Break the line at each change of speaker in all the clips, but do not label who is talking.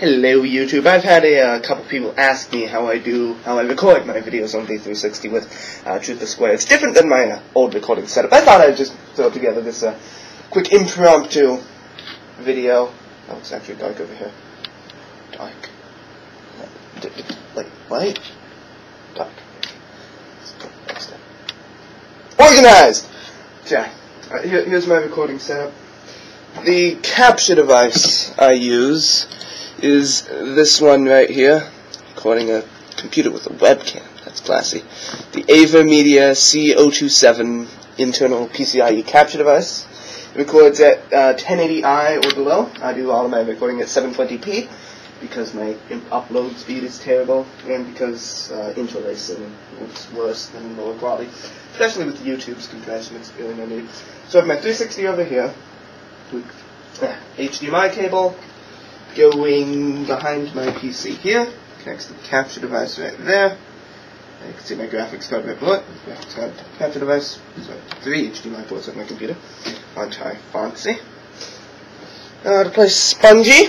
Hello YouTube. I've had a couple people ask me how I record my videos on V360 with Truth or Square. It's different than my old recording setup. I thought I'd just throw together this quick impromptu video. Oh, it's actually dark over here. Dark. Like light? Dark. Organized! Yeah. Here's my recording setup. The capture device I use is this one right here, recording a computer with a webcam. That's classy. The AverMedia C027 internal PCIe capture device. It records at 1080i or below. I do all of my recording at 720p because my upload speed is terrible and because interlacing is worse than lower quality. Especially with YouTube's compression, it's really no need. So I have my 360 over here. HDMI cable going behind my PC here, connects to the capture device right there. You can see my graphics card right below it. Graphics card, capture device, so 3 HDMI ports on my computer. Anti fancy. To play Spongy,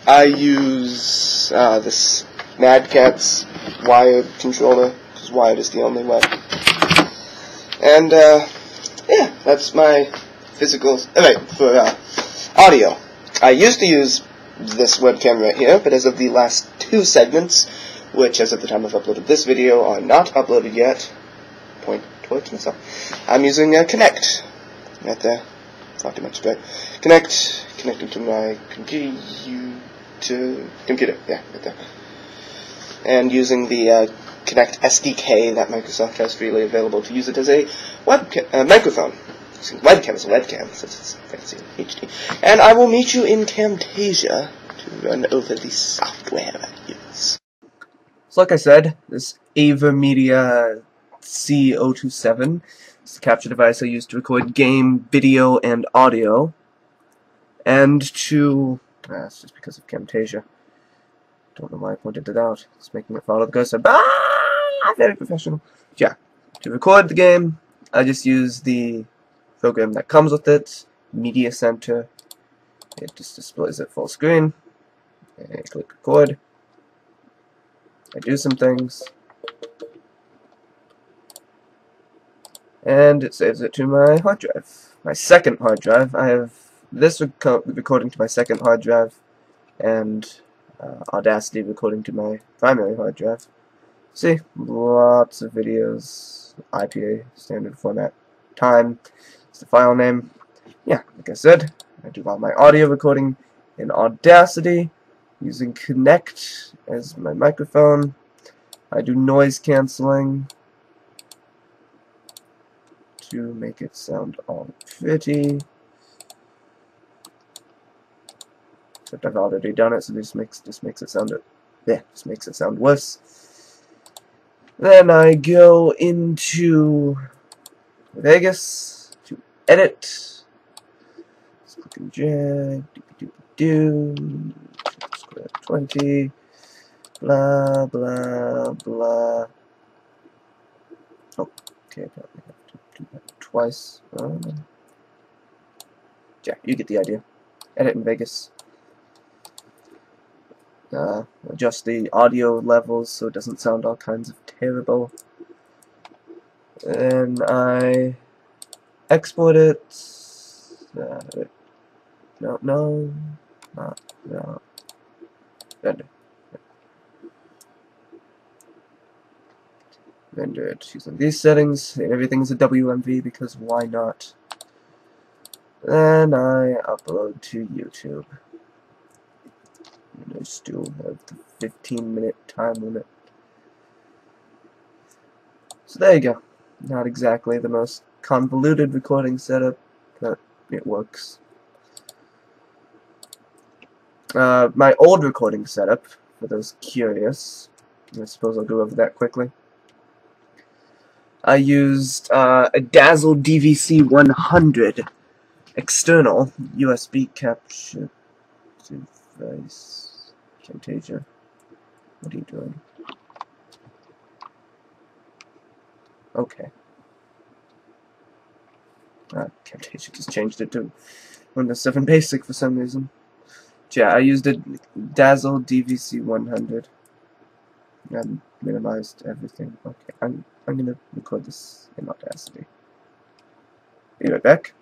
I use this Mad Catz wired controller, because wired is the only way. And yeah, that's my physical. Alright, for audio. I used to use this webcam right here, but as of the last 2 segments, which as of the time I've uploaded this video are not uploaded yet, point towards myself, I'm using Connect. Right there. It's not too much straight. Connected to my computer. Yeah, right there. And using the Connect SDK that Microsoft has freely available to use it as a microphone. Webcam is a webcam, since it's fancy HD. And I will meet you in Camtasia to run over the software I use. So like I said, this AverMedia C027 is the capture device I use to record game, video, and audio. And to... it's just because of Camtasia. Don't know why I pointed it out. It's making it follow the cursor. Very professional. Yeah. To record the game, I just use the program that comes with it, Media Center. It just displays it full screen. I click record. I do some things. And it saves it to my hard drive. My second hard drive. I have this recording to my second hard drive, and Audacity recording to my primary hard drive. See, lots of videos, IPA, standard format, time. The file name. Yeah, like I said, I do all my audio recording in Audacity using Connect as my microphone. I do noise cancelling to make it sound all pretty. Except I've already done it, so this just makes it sound worse. Then I go into Vegas to edit. Let's click and drag. Square 20. Blah blah blah. Oh, okay. I probably have to do that twice. Yeah, you get the idea. Edit in Vegas. Adjust the audio levels so it doesn't sound all kinds of terrible. And I export it. No. Render it using these settings. Everything's a WMV because why not? Then I upload to YouTube. And I still have the 15-minute time limit. So there you go. Not exactly the most convoluted recording setup, but it works. My old recording setup, for those curious, I suppose I'll go over that quickly. I used a Dazzle DVC-100 external USB capture device. Camtasia. What are you doing? Okay. Camtasia just changed it to Windows 7 Basic for some reason. Yeah, I used a Dazzle DVC 100 and minimized everything. Okay, I'm gonna record this in Audacity. Be right back.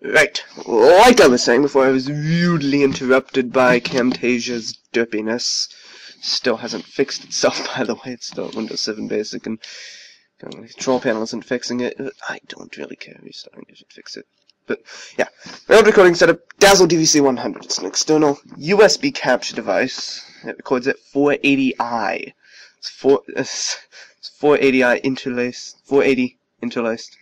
Right, like I was saying before, I was rudely interrupted by Camtasia's derpiness. Still hasn't fixed itself, by the way. It's still Windows 7 Basic, and the control panel isn't fixing it. I don't really care. Restarting it should fix it. But, yeah. My old recording setup, Dazzle DVC 100. It's an external USB capture device. It records at 480i. It's 480i interlaced. 480 interlaced.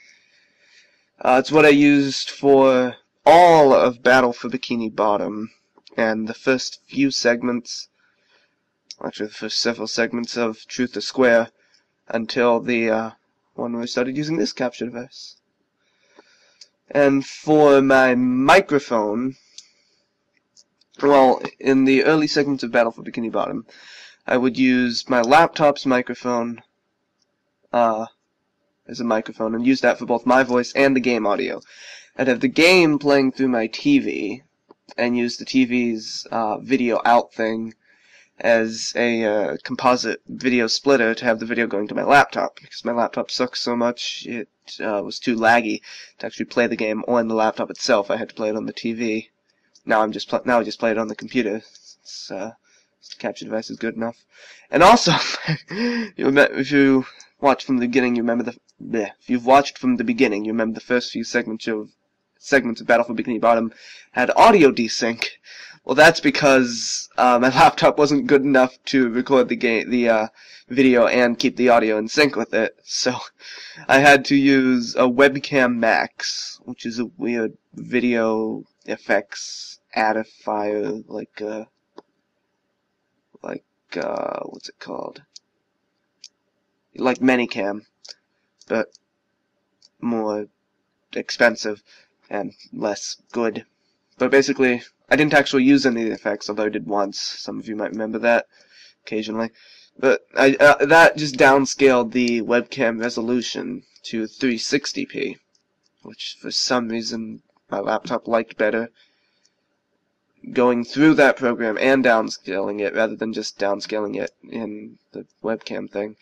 It's what I used for all of Battle for Bikini Bottom, and the first few segments, actually the first several segments of Truth or Square, until the one where I started using this capture device. And for my microphone, well, in the early segments of Battle for Bikini Bottom, I would use my laptop's microphone, as a microphone, and use that for both my voice and the game audio. I'd have the game playing through my TV, and use the TV's video out thing as a composite video splitter to have the video going to my laptop, because my laptop sucks so much it was too laggy to actually play the game on the laptop itself. I had to play it on the TV. Now I just play it on the computer. It's, the capture device is good enough. And also, if you watched from the beginning, you remember if you've watched from the beginning, you remember the first few segments of Battle for Bikini Bottom had audio desync. Well, that's because my laptop wasn't good enough to record the video and keep the audio in sync with it. So I had to use a Webcam Max, which is a weird video effects addifier, like what's it called? Like Manycam, but more expensive and less good. But basically, I didn't actually use any of the effects, although I did once. Some of you might remember that occasionally. But that just downscaled the webcam resolution to 360p, which for some reason my laptop liked better. Going through that program and downscaling it rather than just downscaling it in the webcam thing.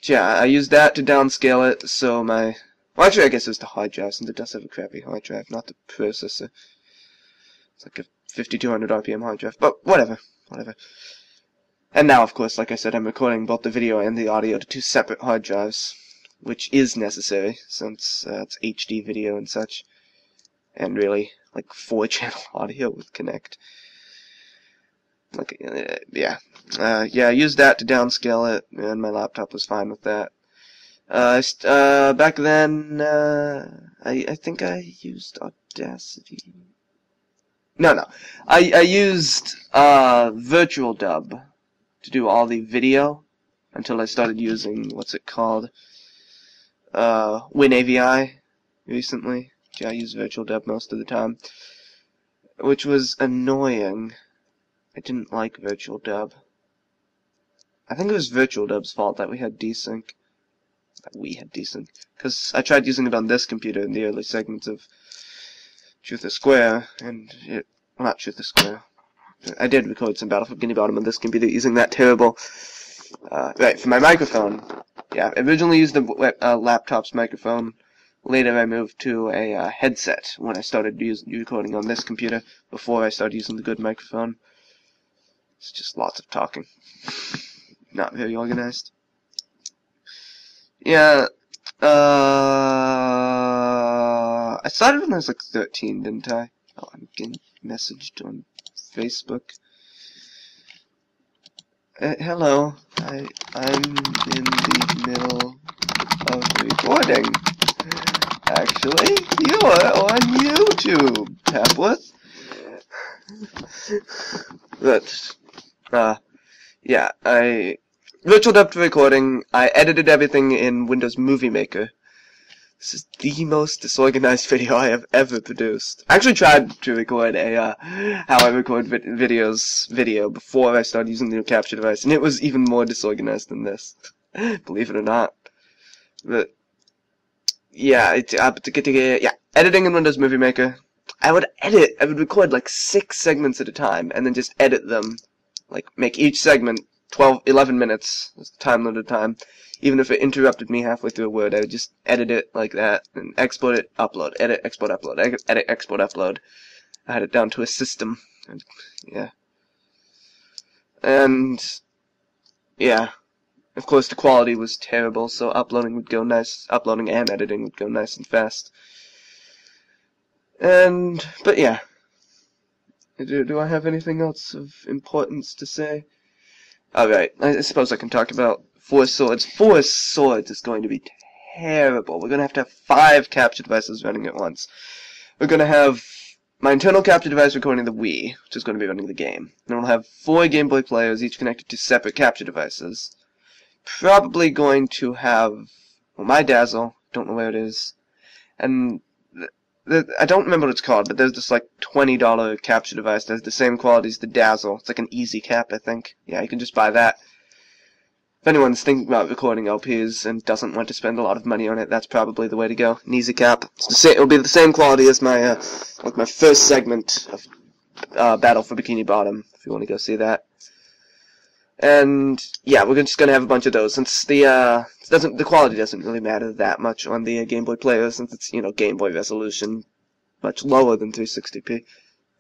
Yeah, I used that to downscale it, so well, actually I guess it was the hard drive, since it does have a crappy hard drive, not the processor. It's like a 5200 RPM hard drive, but whatever. And now, of course, like I said, I'm recording both the video and the audio to two separate hard drives, which is necessary, since it's HD video and such, and really, like 4-channel audio with Connect. Yeah, I used that to downscale it, and my laptop was fine with that. Back then, I think I used Audacity. No. I used Virtual Dub to do all the video until I started using, what's it called, WinAVI recently. Yeah, I use Virtual Dub most of the time, which was annoying. I didn't like Virtual Dub. I think it was Virtual Dub's fault that we had desync. Because I tried using it on this computer in the early segments of Truth or Square, and well, not Truth or Square. I did record some Battle for Bikini Bottom on this computer using that terrible, right, for my microphone. Yeah, I originally used the laptop's microphone. Later I moved to a headset when I started recording on this computer, before I started using the good microphone. It's just lots of talking. Not very organized. Yeah, I started when I was like 13, didn't I? Oh, I'm getting messaged on Facebook. Hello, I'm in the middle of recording. Actually, you're on YouTube, Tapworth. But, yeah, I virtual dubbed recording. I edited everything in Windows Movie Maker. This is the most disorganized video I have ever produced. I actually tried to record a how I record video before I started using the new capture device, and it was even more disorganized than this. Believe it or not. But yeah, editing in Windows Movie Maker. I would record like 6 segments at a time, and then just edit them, like make each segment 11 minutes, time limited time. Even if it interrupted me halfway through a word, I would just edit it like that, and export it, upload, edit, export, upload, edit, export, upload. I had it down to a system, and yeah. And yeah, of course the quality was terrible, so uploading and editing would go nice and fast. But yeah. Do I have anything else of importance to say? Alright, I suppose I can talk about Force Swords. Force Swords is going to be terrible. We're going to have 5 capture devices running at once. We're going to have my internal capture device recording the Wii, which is going to be running the game. Then we'll have 4 Game Boy players, each connected to separate capture devices. Probably going to have, well, my Dazzle, don't know where it is, and I don't remember what it's called, but there's this like $20 capture device that has the same quality as the Dazzle. It's like an Easy Cap, I think. Yeah, you can just buy that. If anyone's thinking about recording LPs and doesn't want to spend a lot of money on it, that's probably the way to go. An Easy Cap. It'll be the same quality as my like my first segment of Battle for Bikini Bottom, if you want to go see that. And yeah, we're just gonna have a bunch of those, since the quality doesn't really matter that much on the Game Boy player, since it's, you know, Game Boy resolution, much lower than 360p,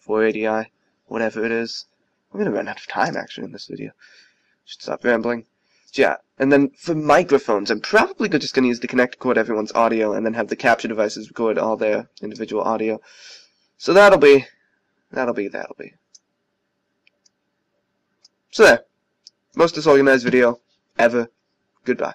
480i, whatever it is. I'm gonna run out of time actually in this video. Should stop rambling. So, yeah, and then for microphones, I'm probably just gonna use the connect to record everyone's audio, and then have the capture devices record all their individual audio. So that'll be. So there. Most disorganized video ever. Goodbye.